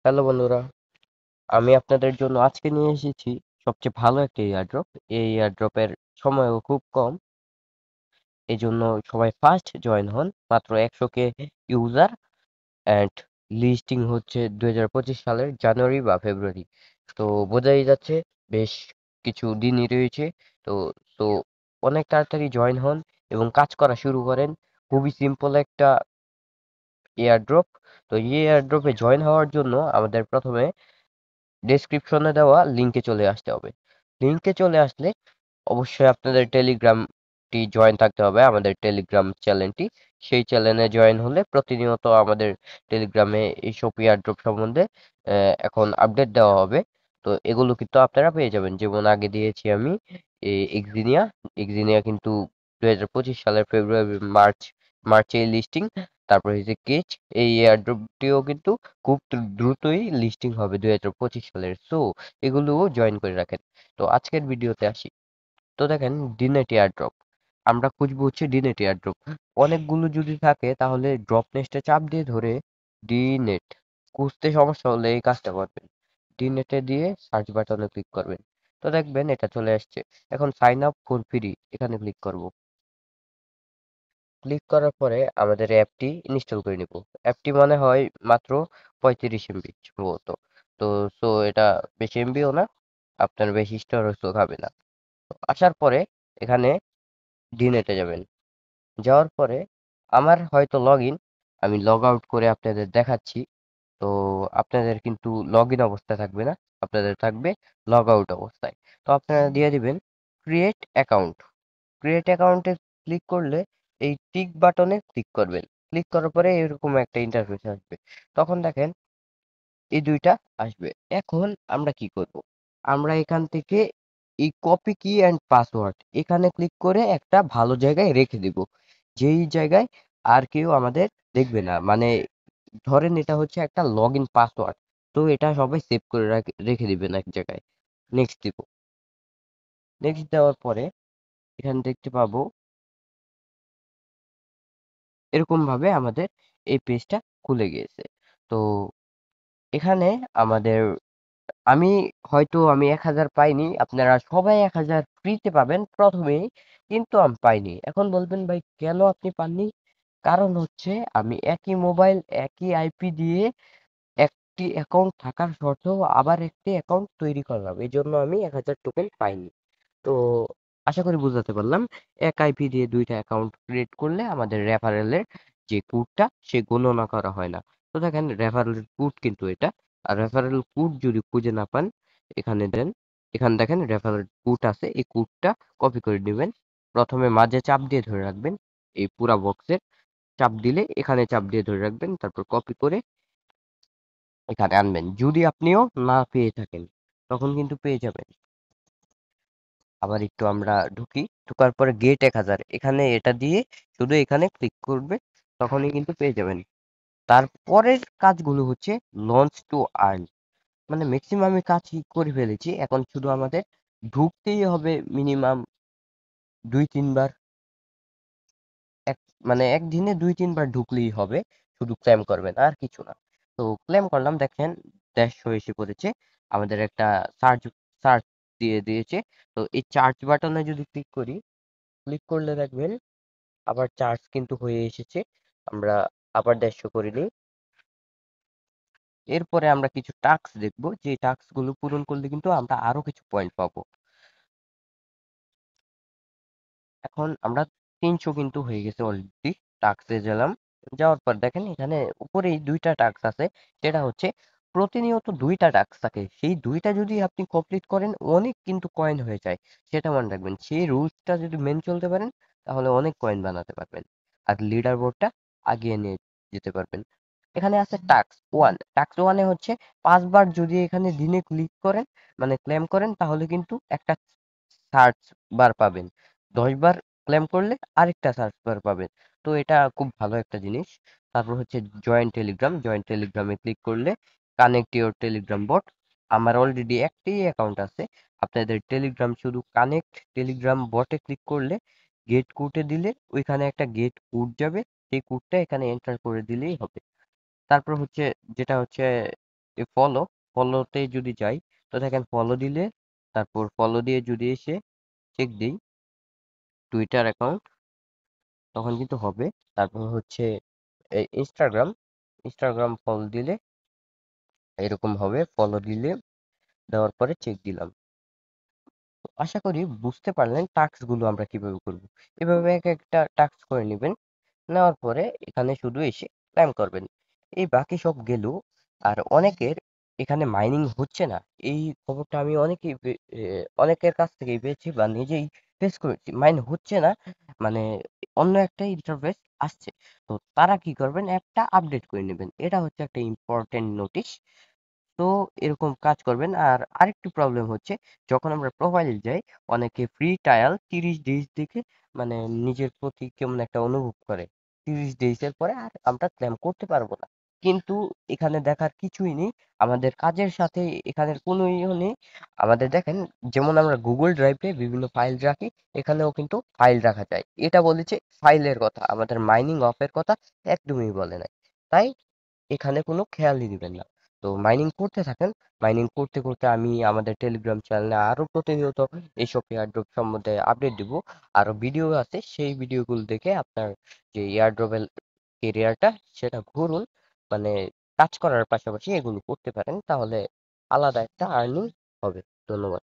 Hello বন্ধুরা, আমি আপনাদের জন্য আজকে নিয়ে এসেছি সবচেয়ে ভালো একটা এয়ারড্রপ। এই এয়ারড্রপের সময়ও খুব কম, এই জন্য সবাই ফার্স্ট জয়েন হন। মাত্র 100 কে ইউজার অ্যান্ড লিস্টিং হচ্ছে 2025 সালের জানুয়ারি বা ফেব্রুয়ারি। তো বোঝাই যাচ্ছে বেশ কিছু দিনই রয়েছে। তো তো অনেক তাড়াতাড়ি জয়েন হন এবং কাজ করা শুরু করেন। খুবই সিম্পল একটা এয়ারড্রপ। তো এই এয়ারড্রপে জয়েন হওয়ার জন্য আমাদের প্রথমে ডেসক্রিপশনে দেওয়া লিঙ্কে চলে আসতে হবে। লিঙ্কে চলে আসলে অবশ্যই আপনাদের টেলিগ্রামটি জয়েন থাকতে হবে, আমাদের টেলিগ্রাম চ্যানেলটি। সেই চ্যানেলে জয়েন হলে প্রতিনিয়ত আমাদের টেলিগ্রামে এইসব এয়ারড্রপ সম্বন্ধে এখন আপডেট দেওয়া হবে। তো এগুলো কিন্তু আপনারা পেয়ে যাবেন, যেমন আগে দিয়েছি আমি এক্সিনিয়া। এক্সিনিয়া কিন্তু 2025 সালের ফেব্রুয়ারি মার্চে লিস্টিং। তারপর হচ্ছে কেচ, এই এয়ারড্রপটিও কিন্তু খুব দ্রুতই লিস্টিং হবে 2025 সালের। সো এগুলোও জয়েন করে রাখেন। তো আজকের ভিডিওতে আসি। তো দেখেন, ডিনেট এয়ারড্রপ আমরা খুঁজবো হচ্ছে ডিনেট এয়ারড্রপ। অনেকগুলো যদি থাকে তাহলে ড্রপ নেস্টে চাপ দিয়ে ধরে ডিনেট খুঁজতে সমস্যা হলে এই কাজটা করবেন। ডিনেটে দিয়ে সার্চ বাটনে ক্লিক করবেন। তো দেখবেন এটা চলে আসছে। এখন সাইন আপ ফর ফ্রি এখানে ক্লিক করব। ক্লিক করার পরে আমাদের অ্যাপটি ইনস্টল করে নিব। অ্যাপটি মনে হয় মাত্র 35 MB সম্ভবত। তো এটা বেশি এমবিও না, আপনার বেশি স্টোরেজও খাবে না। আসার পরে এখানে ডিনেটে যাবেন। যাওয়ার পরে আমার হয়তো লগ ইন, আমি লগ আউট করে আপনাদের দেখাচ্ছি। তো আপনাদের কিন্তু লগ ইন অবস্থায় থাকবে না, আপনাদের থাকবে লগ আউট অবস্থায়। তো আপনারা দিয়ে দিবেন ক্রিয়েট অ্যাকাউন্ট। ক্রিয়েট অ্যাকাউন্টে ক্লিক করলে এই টিক বাটনে ক্লিক করবেন। ক্লিক করার পরে এরকম একটা ইন্টারফেস আসবে। তখন দেখেন এই দুইটা আসবে। এখন আমরা কি করব? আমরা এখান থেকে এই কপি কি অ্যান্ড পাসওয়ার্ড এখানে ক্লিক করে একটা ভালো জায়গায় রেখে দিব, যেই জায়গায় আর কেউ আমাদের দেখবে না। মানে ধরেন এটা হচ্ছে একটা লগ ইন পাসওয়ার্ড। তো এটা সবাই সেভ করে রেখে দিবেন এক জায়গায়। নেক্সট দিব। নেক্সট দেওয়ার পরে এখানে দেখতে পাবো এরকম ভাবে আমাদের এই পেজটা খুলে গিয়েছে। তো এখানে আমাদের আমি আমি 1000 পাইনি, আপনারা সবাই 1000 ফ্রিতে পাবেন প্রথমেই, কিন্তু আমি পাইনি। এখন বলবেন ভাই কেন আপনি পাননি? কারণ হচ্ছে আমি একই মোবাইল একই আইপি দিয়ে একটি অ্যাকাউন্ট থাকার সত্ত্বেও আবার একটি অ্যাকাউন্ট তৈরি করলাম, এই জন্য আমি 1000 টোকেন পাইনি। তো আশা করি বুঝাতে পারলাম। এক আইপি দিয়ে দুইটা অ্যাকাউন্ট ক্রিয়েট করলে আমাদের রেফারেলের যে কোডটা সে গণনা করা হয় না। তো দেখেন রেফারেল কোড কিন্তু এটা। আর রেফারেল কোড যদি খুঁজে না পান এখানে দেন। এখানে দেখেন রেফারেল কোড আছে, এই কোডটা কপি করে নেবেন। প্রথমে মাঝে চাপ দিয়ে ধরে রাখবেন, এই পুরা বক্সের চাপ দিলে এখানে চাপ দিয়ে ধরে রাখবেন, তারপর কপি করে এখানে আনবেন। যদি আপনিও না পেয়ে থাকেন তখন কিন্তু পেয়ে যাবেন। আবার একটু আমরা ঢুকি। ঢোকার পরে গেট 1000 এখানে এটা দিয়ে শুধু এখানে ক্লিক করবে, তখনই কিন্তু পেয়ে যাবেন। তারপরের কাজগুলো হচ্ছে লঞ্চ টু আর্ন। মানে ম্যাক্সিমাম আমি কাজ করে ফেলেছি, এখন শুধু আমাদের ঢুকতেই হবে মিনিমাম 2-3 বার। এক মানে একদিনে 2-3 বার ঢুকলেই হবে, শুধু ক্লেম করবেন আর কিছু না। তো ক্লেম করলাম, দেখেন 150 এসে পড়েছে। আমাদের একটা সার্চ সার্চ দিয়ে দিয়েছে। তো এই চার্জ বাটনে যদি ক্লিক করি, ক্লিক করলে দেখবেন আবার চার্জ কিন্তু হয়ে এসেছে। আমরা আবার 150 করে নিই। এরপরে আমরা কিছু টাস্ক দেখবো, যে টাস্ক গুলো পূরণ করলে কিন্তু আমরা আরো কিছু পয়েন্ট পাবো। এখন আমরা 300 কিন্তু হয়ে গেছে অলরেডি। টাস্কে গেলাম। যাওয়ার পর দেখেন এখানে উপরেই দুইটা টাস্ক আছে। সেটা হচ্ছে প্রতিনিয়ত দুইটা টাস্ক থাকে, সেই দুইটা যদি আপনি কমপ্লিট করেন অনেক কিন্তু কয়েন হয়ে যায়। সেটা মনে রাখবেন, সেই রুলসটা যদি মেনে চলতে পারেন তাহলে অনেক কয়েন বানাতে পারবেন আর লিডার বোর্ডটা আগিয়ে নিয়ে যেতে পারবেন। এখানে আছে টাস্ক ওয়ান। টাস্ক ওয়ানে হচ্ছে 5 বার যদি এখানে দিনে ক্লিক করেন, মানে ক্লেম করেন, তাহলে কিন্তু একটা সার্চ বার পাবেন। 10 বার ক্লেম করলে আরেকটা সার্চ বার পাবেন। তো এটা খুব ভালো একটা জিনিস। তারপর হচ্ছে জয়েন্ট টেলিগ্রাম। জয়েন্ট টেলিগ্রামে ক্লিক করলে কানেক্ট ইউর টেলিগ্রাম বট। আমার অলরেডি একটি অ্যাকাউন্ট আছে। আপনাদের টেলিগ্রাম শুধু কানেক্ট টেলিগ্রাম বটে ক্লিক করলে গেট কোডে দিলে ওইখানে একটা গেট কোড যাবে, সেই কোডটা এখানে এন্টার করে দিলেই হবে। তারপর হচ্ছে যেটা হচ্ছে এই ফলোতে যদি যাই, তো দেখেন ফলো দিলে, তারপর ফলো দিয়ে যদি এসে চেক দিই টুইটার অ্যাকাউন্ট, তখন কিন্তু হবে। তারপর হচ্ছে এই ইনস্টাগ্রাম ফলো দিলে এরকম হবে, ফলো দিলে দেওয়ার পরে চেক দিলাম। আশা করি বুঝতে পারলেন টাস্ক গুলো আমরা কিভাবে করব। এভাবে এক একটা টাস্ক করে নেবেন, নেওয়ার পরে এখানে শুধু এসে ক্লাইম করবেন। এই বাকি সব গেল। আর অনেকের এখানে মাইনিং হচ্ছে না, এই খবরটা আমি অনেকের কাছ থেকেই পেয়েছি বা নিজেই ফেস করেছি। মাইন হচ্ছে না, মানে অন্য একটা ইন্টারফেস আসছে। তো তারা কি করবেন, অ্যাপটা আপডেট করে নেবেন, এটা হচ্ছে একটা ইম্পর্টেন্ট নোটিশ। তো এরকম কাজ করবেন। আর আরেকটি প্রবলেম হচ্ছে, যখন আমরা প্রোফাইলে যাই, অনেকে ফ্রি ট্রায়াল 30 ডেজ দেখে মানে নিজের প্রতি কেমন একটা অনুভব করে। 30 ডেজ এর পরে আর আমরা ক্লেম করতে পারবো না। কিন্তু এখানে দেখার কিছুই নেই, আমাদের কাজের সাথে এখানের কোনো ইয়ে নেই। আমাদের দেখেন, যেমন আমরা গুগল ড্রাইভে বিভিন্ন ফাইল রাখি, এখানেও কিন্তু ফাইল রাখা যায়। এটা বলেছে ফাইলের কথা, আমাদের মাইনিং অফের কথা একদমই বলে নাই। তাই এখানে কোনো খেয়ালই দিবেন না। তো মাইনিং করতে থাকেন। মাইনিং করতে করতে আমি আমাদের টেলিগ্রাম চ্যানেলে আরো প্রতিনিয়ত এইসব এয়ারড্রপ সম্বন্ধে আপডেট দিব। আরো ভিডিও আছে, সেই ভিডিওগুলো দেখে আপনার যে এয়ারড্রপের কেরিয়ারটা সেটা ঘুরুন, মানে কাজ করার পাশাপাশি এগুলো করতে পারেন, তাহলে আলাদা একটা আর্নিং হবে। ধন্যবাদ।